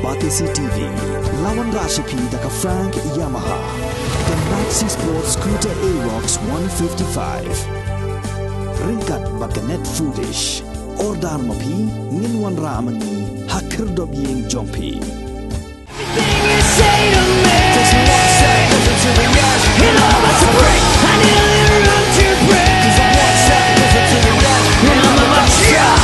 Batisi TV, lawan Rashipi daka Frank Yamaha, dan Maxi Sports Scooter Aerox 155. Ringkat baganet foodish, ordar mapi, nginwan ramani, hakir dobyeng jompi. Everything you say to me doesn't want to say to the yes. It all wants to break. I need a little room to breathe. Cause I want to say to the yes. And I'm about to break.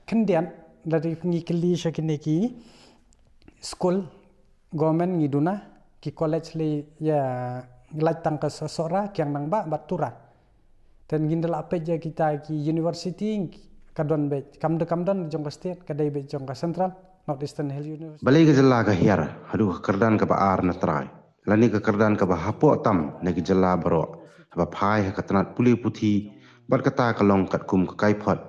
Kemudian dari pengikli syakini school government ngiduna ki college li ya ngelatang ke sosora yang nang ba batura dan gindal apa je kita ki university kadon be kamdon jong ka state kadai be jong ka central northeastern hill university balai ke jela ka hiar aduh kerdan ka baar na trai lani ka kerdan ka ba hapo tam ne ki jela baro ba phai ka tanat puli puthi bar kata ka long kat kum ka kai phot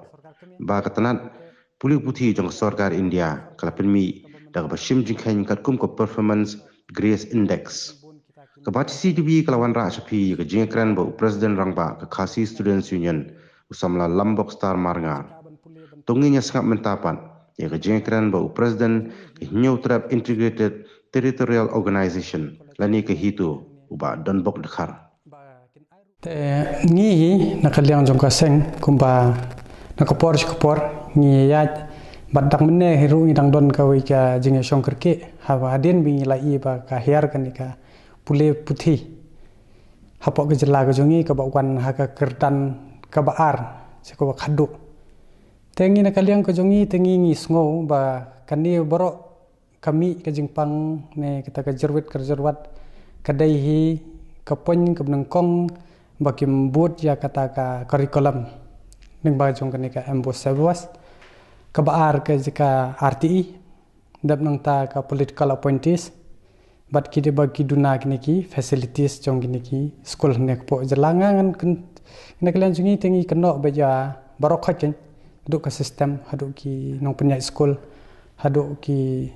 ba ka tanat puli puthi jong sarkar india kala pinmi da ba shim jing khain kat kum ko performance grace index Kabati CTV kalawan Rashapi ke jingkran ba Presiden Rangba ke Khasi Students Union usamla Lambok Star Marngar. Tunginya sengap mentapan ya ke jingkran ba Presiden ke New Trap Integrated Territorial Organization lani ke hitu uba Donbok Dekhar. Te ngi nakaliang jong ka seng kumba nakapor ngi ya badang mene hiru idang don ka wi ka jinge songkerke hawa adin bi lai ba ka hiar kan ka pule puthi hapok ke jela ke jongi ke bakwan haka kerdan ke baar seko khadu tengi na kaliang ke jongi tengi ngi sngo ba kani borok kami ke jingpang ne kita ke jerwat kadai hi ke pon ke nengkong bagi membut ya kata ka kurikulum ning ba jong kani ka embos sebwas ke baar ke jika RTI dap nang ta ka political appointees bat kita bagi duna kini ki facilities jong kini ki school ne po jelangan kan nek lan jungi tengi kenok beja barokah kan duk ke sistem haduk ki nong penyai school haduk ki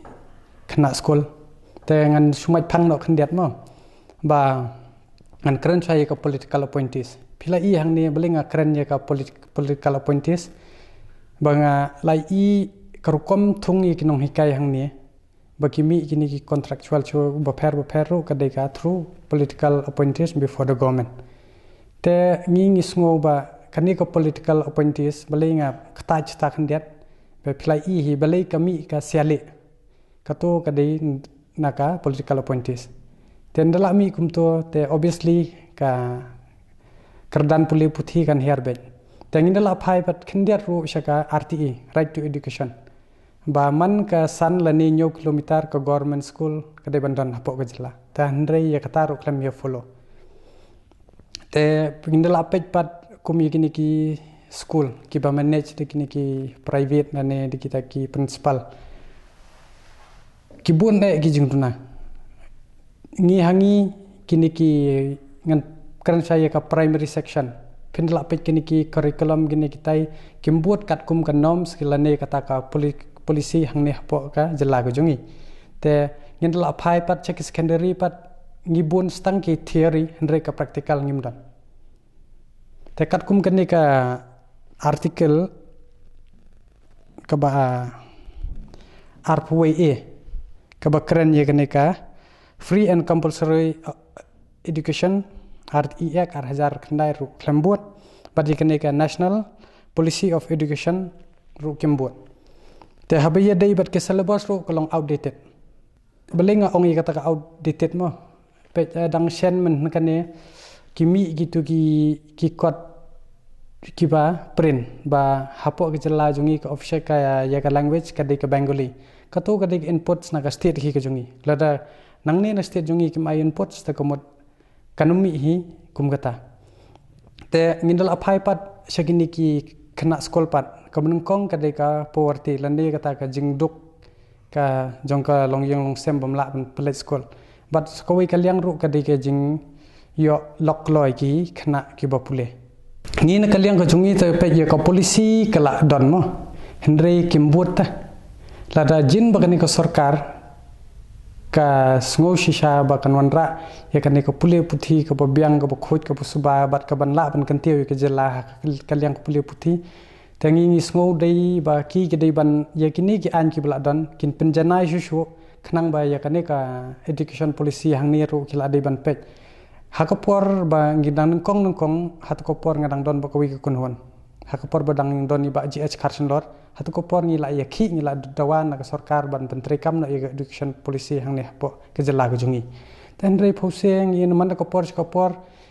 kena school dengan sumai pang nok kendiat mo ba ngan keren saya ke political appointees pila i hang ni belinga keren ya ke political appointees banga lai i kerukom thungi kinong hikai hang ni bagi mi kini ki contractual cho baper ro kadai ka through political appointees before the government te ngi sngo ba kani ko political appointees balinga khata chta khandiat be phlai i hi balai kami ka siale kato kadai naka political appointees ten dala mi kumto te obviously ka kerdan puli puthi kan hiar be tengin dala phai pat khandiat ro shaka RTE right to education ba man ka san lani nyo kilometer ke government school kadai bandan hapok ke jela ta handrei ya kata ro klam ya follow te pindala pej pat kumi kini ki school ki ba manage de kini ki private nane de kita ki principal ki bun ne ki jingtuna ngi hangi kini ki ngan kan saya ka primary section pindala pej kini ki curriculum kini kitai kimbut kat kum kan norms kilane kata ka polisi hang ne hapo ka jela ko jongi te ngendla phai pat check secondary pat ngibun stang ki theory hendre ka practical ngimdan te kat kum kan ka article ka ba RPA ka ba keren ye kan ka free and compulsory education REA ka hazar khandai ru klembut badi kan ka national policy of education ru kimbut te habaya dai bat ke syllabus ro kolong outdated belenga ongi kata ka outdated mo pe dang shen men kane kimi gitu ki kot ki ba print ba hapo ke jela jungi ka official ka ya ka language ka dei ka bengali kato ka dei inputs na ka state hi ka jungi lada nangne na state jungi ki mai inputs ta komot kanumi hi kum kata te ngindal aphai pat shagini ki kena school pat kemenengkong kadai ka poverty lande kata ka jingduk ka jongka longyong longsem bamla play school but skoi kaliang ru kadai ka jing yo lokloi ki kena ki bapule ni na kaliang ka jungi te pe ka polisi kala don mo henry kimbut ta lada jin bagani ka sarkar ka sngo shisha ba kan wanra ya kan ka pule puthi ka biang ka khoj ka suba bat ka ban la ban kan tiu ka jela kaliang pule puthi tangi ni sngo dei ba ki ke dei ban ya kini ki an ki bla dan kin penjanai shu khnang ba ya kan ka education policy hang ni ru kila dei ban pet hakapor ba ngidang nongkong hatkopor ngadang don ba kawi ka kunhon hakapor ba dang don ni ba GH Carson Lord hatkopor ni la ya khi ni la dawan na sarkar ban menteri kam na education policy hang ne po ke jela ga jungi tan rei phoseng yin man ka por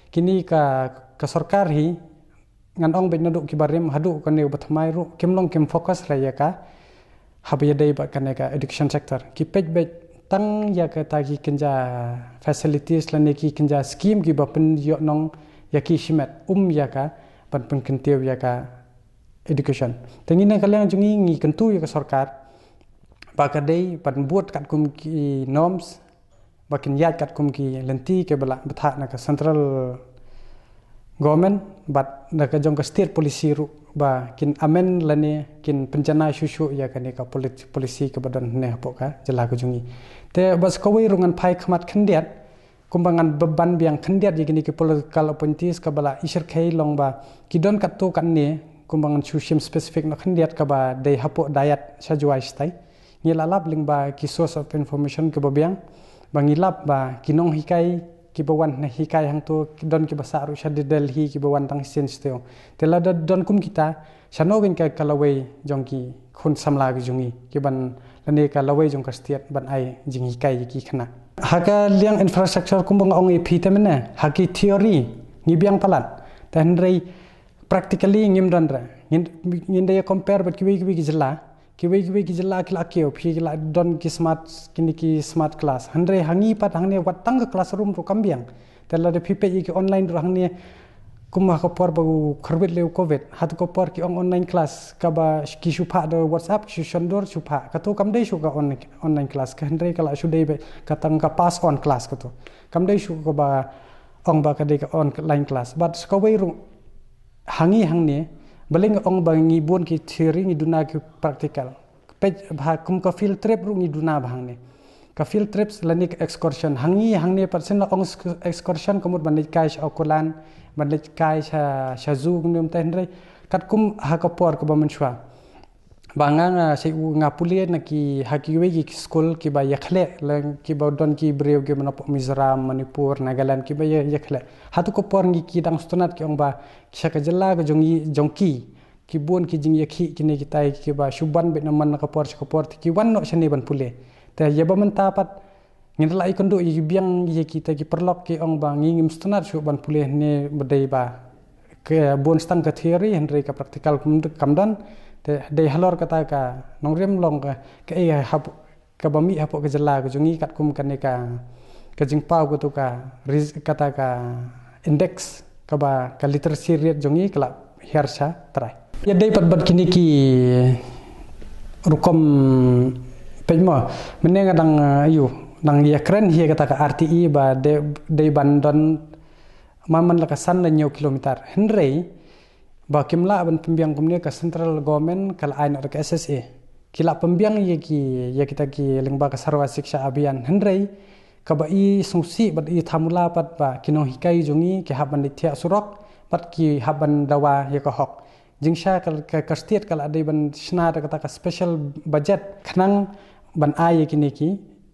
kini ka sarkar hi ngan ong be nadu ki barim hadu kan ne batmai ru kimlong kim focus ra ya ka habya dei ba kan ka education sector ki pej tang ya ka tagi kenja facilities lane ki kenja scheme ki ba pen yo nong ya ki shimet ya ka pan pen kentiu ya ka education tengina kalian jungi ngi kentu ya ka sarkar ba ka dei pan buat kat kum ki norms ba kin yat kat kum ki lenti ke bala betha na ka central government but na ka jong ka state policy ru ba kin amen lane kin penjana shushu ya ka ne ka policy ka badan ne po ka jela ka jungi te bas kawai rungan pai khmat khandiat kumbangan beban biang khandiat ye ki political appointees ka bala isher khai long ba kidon kat to kan ne kumbangan shushim specific na khandiat ka ba dei hapo dayat sajwai stai ngilalap ling ba ki source of information ka biang bangilap ba kinong hikai ki bawan na hikai hang to don ki basa ru shad Delhi ki bawan tang sen steo tela don kum kita shanogin ka kalawai jongki khun samla gi jungi ki ban lane ka lawai jong ka stiat ban ai jing hikai ki khana haka liang infrastructure kum bang ong ep temene haki theory ni biang palat tan rei practically ngim don ra ngin de compare but ki jela ki jela kila kio phi kila don ki smart class handre hangi pat hangne watang ka classroom ro kambiang tela de phi pe ki online ro hangne kuma ko por bagu kharbet le covid hat ko por ki online class ka ba ki shupa do whatsapp shu shondor shupa ka to kam dei shu ka online class ka handre kala shu dei be ka tang ka pass on class ka to kam dei shu ko ba ong ba ka dei ka online class but ka wei ru hangi hangne baling ong bangi bon ki theory ni duna ki practical pej bha kum ka field trip ru ni duna bhangne ka field trips lani excursion hangne persen ong excursion komut bandit kai okulan bandit kai shazu ngum tenre kat kum ha ka por ka bamanshwa banga sei ngapuli na ki hakiwe ki school ki ba yakhle lang ki ba don ki brew ki manop Mizoram Manipur Nagaland ki ba yakhle hatu ko por ngi ki dang stunat ki ong ba shaka jalla ga jongki ki bon ki jing yakhi ki ne ki tai ki ba shuban be naman ka por ki wan no shane ban pule ta yeba man tapat ngin la ikondo yi biang ye ki ta ki perlok ki ong ba ngim stunat shu ban pule ne bedai ba ke bon stang ka theory henry ka practical kamdan de halor kata ka nongrem long ka e hap ka bami hapo ka jala ka jungi kat kum kan ka jingpau ko to ka kata ka index ka ba ka literacy rate jungi kala hiarsha trai ya dei pat kini ki rukom pejmo menenga dang ayu dang ya kren hi kata ka RTI ba de bandon maman la ka san la nyo kilometer henrei ba kimla ban pembiang kumne ka central government kala ain ka SSA kila pembiang ye kita ki lengba ka sarwa siksha abhiyan henrei ka ba i sungsi bat i thamula pat ba kino hikai jungi ki haban lithia surok pat ki haban dawa ye ka hok jingsha ka state kala dei ban shna kata ka special budget khnang ban ai ki ne ki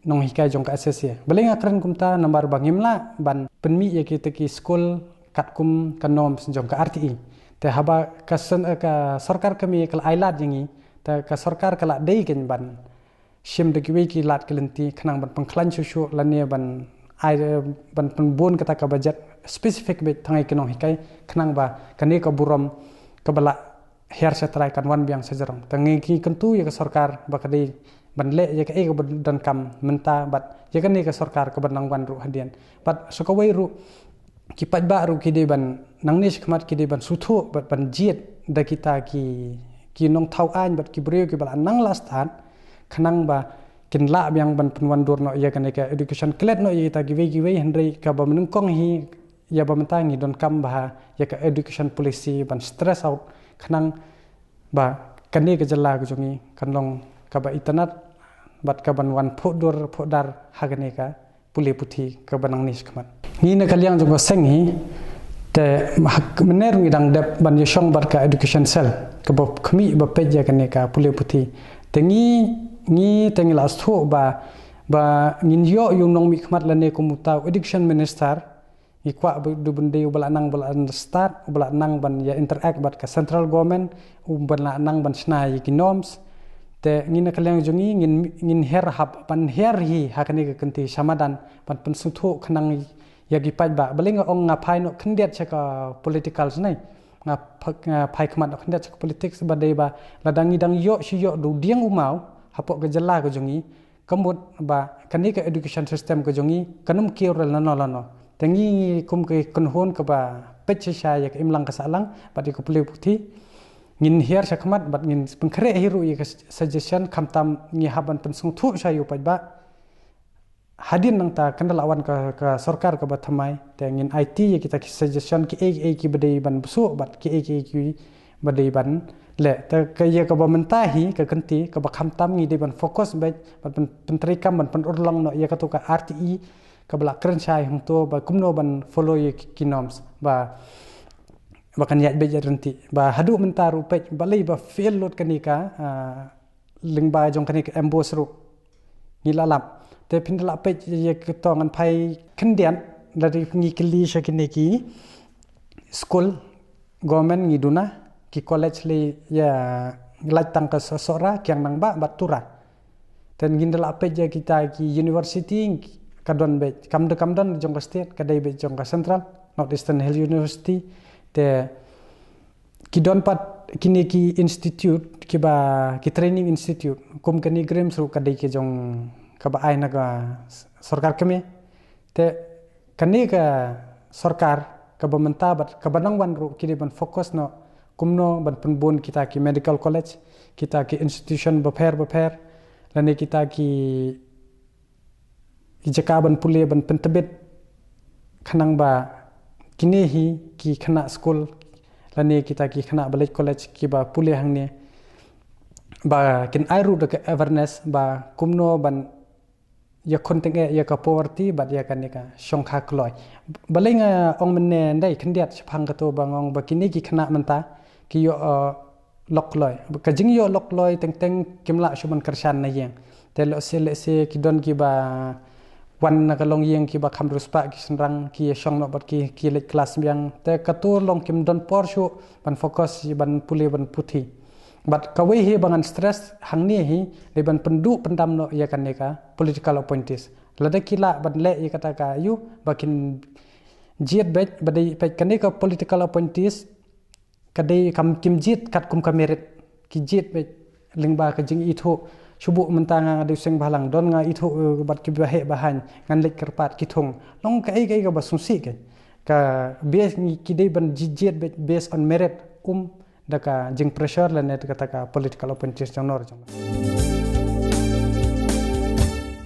nong hikai jong ka SSA belenga kren kumta nambar bangimla ban penmi ye kita ki school katkum kanom jong ka RTI te haba ka sarkar kami kala ailat jingi te ka sarkar kala dei ken ban shim de ki lat kelenti khnang ban pangklan shu lane ban ai ban bon kata ka budget specific be thangai kenong hikai khnang ba kane ka burom ka bala her satrai kan wan biang sajarong tangi ki kentu ya ka sarkar ba ka dei ban le ya ka e ka dan kam menta bat ya kan ni ka sarkar ka ban nang wan ru hadian bat so ka wei ru ki pat baru ki de ban nang nish khmat ki de ban suthu ban jiet da kita ki nong thau an bat ki breu ki bal nang last han khnang ba kin la byang ban penwan dur no ya kan ka education klet no ya kita ki wei hendrei ka ba menung kong hi ya ba mentangi don kam ba ya ka education policy ban stress out khnang ba kan ni ka jalla ka jongi kan long ka ba itanat bat kaban wan podar hagane ka puli puthi ka banang nis kaman ni na kaliang jong seng hi te mener ngi dang dep ban yong bat ka education cell ka bop khmi ba peja kane ka puli puthi te ngi te ngi las tho ba ngin yo yung nong mi khmat lane ko mutaw education minister ngi kwa du bende bala nang bala start bala nang ban ya interact bat ka central government bala nang ban snai ki norms te ngin kaliang jongi ngin her hab pan her hi hakani ka kanti samadan pan suthu khanang yagi paj ba balinga ong nga phai no khndiat chaka political snai nga phai khmat khndiat chaka politics badai ba ladang idang yo shi yo du diang umau hapok gejala ka jongi kambut ba kani ka education system ka jongi kanum kior lano tengi kum ke konhon ka ba pecha ya imlang ka salang pati ko puli puthi ngin her sakmat bat ngin pengkre hiru ya suggestion khamtam ngi haban pensung thu sayu paj ba hadin nang ta kendalawan ka sarkar ka bathamai te ngin IT ya kita suggestion ki badai ban busu bat ki badai ban le ta ka ya ka mentahi ka kanti ka ba khamtam ngi de ban fokus bat pentrikam ban urlang no ya ka to ka RTE ka bala krenchai hum to ba kumno ban follow ye kinoms ba kan yat beja renti ba hadu mentaru pej balai ba fail lot kanika lingba jong kanika embos ru ngilalap te pindala pej ye ketongan pai kendian dari ngi kili shakineki school government ngiduna ki college le ya latang ka sosora kyang nang ba batura ten gindala pej kita ki university kadon be kamdon jong ka state kadai be jong ka central Northeastern Hill University te kidon pat kini ki institute ki training institute kum kani grem su kadai ke jong ka ba ai naga sarkar kami te kani ka sarkar ka bamenta bat ka banang wan ru kini ban fokus no kumno ban penbon kita ki medical college kita ki institution baper lani kita ki jaka ban pule ban pentebet khanang ba kini hi ki khana school lani kita ki khana balai college ki ba pule hangne ba kin airu de awareness ba kumno ban ya konting ya ka poverty ba ya kanika shongkha kloi balai nga ong menne ndai khndiat phang ka to bangong ba kini ki khana manta ki yo lokloi ka jing yo lokloi teng kimla shuman karshan na yang te lo se ki don ki ba wan na kalong yang ki ba khamrus pa ki senrang ki shong no bat ki le class yang te katur long kim don porshu ban focus ban puli ban puthi bat kawe hi bangan stress hangni hi le ban pendu pendam no ya kaneka political appointees lada kila ban le ya kata ka yu bakin jiet bet badai pe kaneka political appointees kadai kam kim jiet kat kum kamerit ki jiet bet lingba ka jing itho subuh mentanga de seng balang don nga itho bat ki bahe bahan ngan lek kerpat ki thong long kai ka basungsi ka base ki dei ban jiet based on merit daka jing pressure la net kata ka political appointees jang nor jang